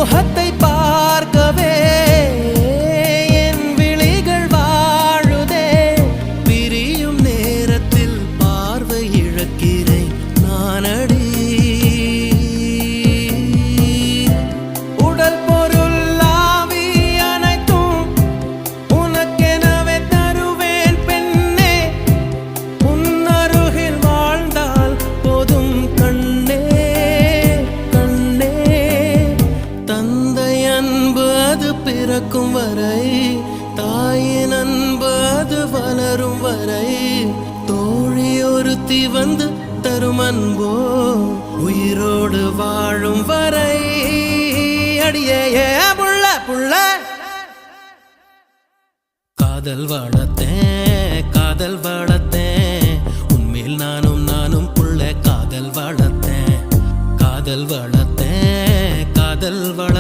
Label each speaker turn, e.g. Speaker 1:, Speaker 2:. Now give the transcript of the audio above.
Speaker 1: முகத்தை பார்க்கவே என் விழிகள் வாழுதே. பிரியும் நேரத்தில் பார்வை இழக்கிறேன் நானடி. உடல் பொருள் ஆவி அனைத்தும் உனக்கெனவே தருவேன் பெண்ணே. உன்னருகில் வாழ்ந்தால் போதும் கண்ணே கண்ணே. தந்தை அன்பு அது பிறக்கும் வரை, தாயின் அன்பு அது வளரும் வரை, தோழி ஒருத்தி வந்து தரும் அன்போ உயிரோடு வாழும் வரை. அடியே புள்ள புள்ள காதல் வளர்த்தேன் காதல் வளர்த்தேன், உன்மேல் நானும் புள்ள காதல் வளர்த்தேன் காதல் வளர்த்தேன் காதல் வளர்த்தேன்.